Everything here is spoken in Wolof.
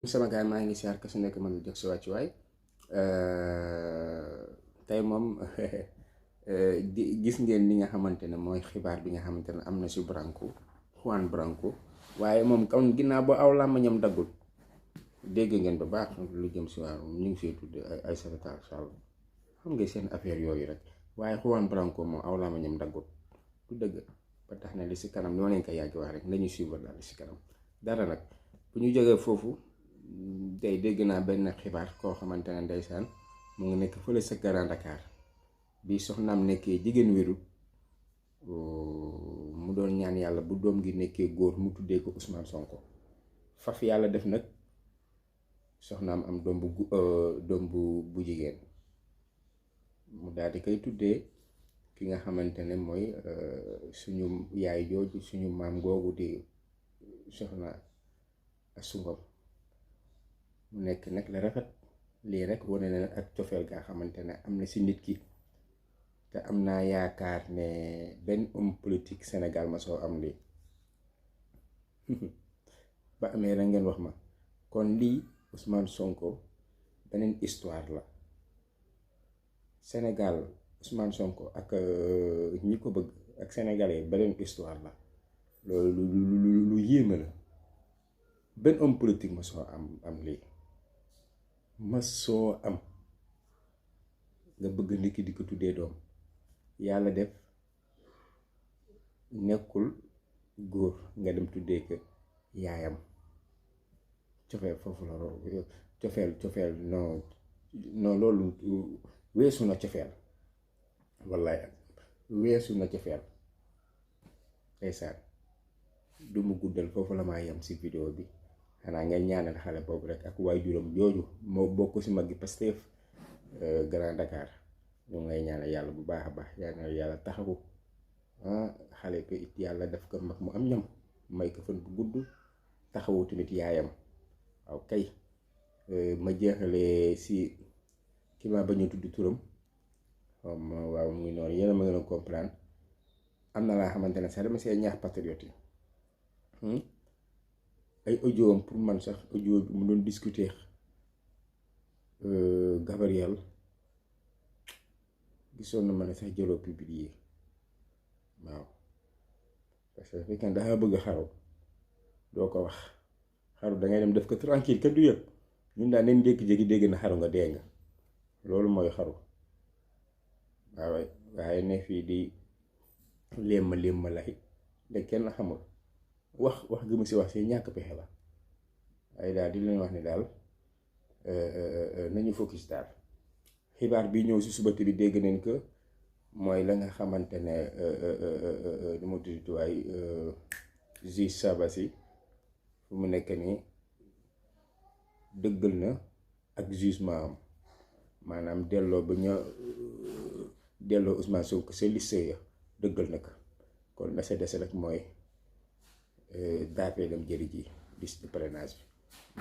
sama gaay maa ngi siyaar ka su nekk man la jox si wàccuwaay tey moom gis ngeen li nga xamante ne mooy xibaar bi nga xamante ne am na si Branco Juan Branco waaye moom kon ginnaaw ba aw làmmiñam daggul dégg ngeen ba baax lu jëm si waaw ñu ngi siy tudd ay Aïssata Tall Sall xam nga seen affaire yooyu rek waaye Juan Branco moom aw làmmiñam daggul du dëgg ba tax na li si kanam ni ma leen ko yàgg wax rek nañu suivre daal li si kanam dara nag bu ñu jógee foofu tey dégg naa benn xibaar koo xamante ne ndeysaan mu ngi nekk fële sa Grand Dakar bi soxnaam nekkee jigéen wérul mu doon ñaan yàlla bu doom gi nekkee góor mu tuddee ko Ousmane Sonko faf yàlla def nag soxnaam am doom bu jigéen mu daal di koy tuddee ki nga xamante ne mooy suñu yaay jooju suñu maam googu di soxna Astou Ngom mu nekk nag la rafet lii rek wane na ak cofeel gaa xamante ne am na si nit ki te am naa yaakaar ne benn homme politique Sénégal ma soo am lii ba amee rek ngeen wax ma kon lii Ousmane Sonko beneen histoire la Sénégal Ousmane Sonko ak ñi ko bëgg ak sénégalais beneen histoire la loolu lu yéeme la benn homme politique ma soo am lii ma soo am nga bëgg nit ki di ko tuddee doom yàlla def nekkul góor nga dem tuddee ko yaayam cofeel foofu la loolu cofeel non loolu weesu na cofeel wallaay weesu na cofeel ndeysaan du mu guddal foofu la maa yem si vidéo bi xanaa ngeen ñaanal xale boobu rek ak waajuram jooju moo bokk si mag gi Pastef Grand Dakar ñu ngay ñaanal yàlla bu baax a baax ñaanal yàlla taxawu xale ko it yàlla def ko mag mu am ñam may ko fan bu gudd taxawu tamit yaayam waaw kay ma jeexalee si ki ma bañ a tudd turam waaw mu ngi noonu yéen a ma gën a comprendre am na laa xamante ne sax dama see ñaax patriote yi ay audio am pour man sax audio bi mu doon discuter Gabriel gisoon na ma ne sax jëloo publier waaw parce que fekkee dafa bëgg xaru doo ko wax xaru dangay dem def ko tranquille kenn du yëpp ñun daal nañ jékki-jékki dégg na xaru nga dee nga loolu mooy xaru waaw waaye ne fii di léem ma lay de kenn xamul wax gi mu si wax si ñàkk pexe la ay daal di leen wax ni daal nañu focus daal xibaar bi ñëw si suba bi dégg nañ ko mooy la nga xamante ne du ma tudd waay juge Sabassi fu mu nekk nii dëggal na ak jugement am maanaam delloo ba ñu delloo Ousmane Sonko sa liste ya dëggal na ko kon la sa des rek mooy daapee dem jëri ji liste de parrainage bi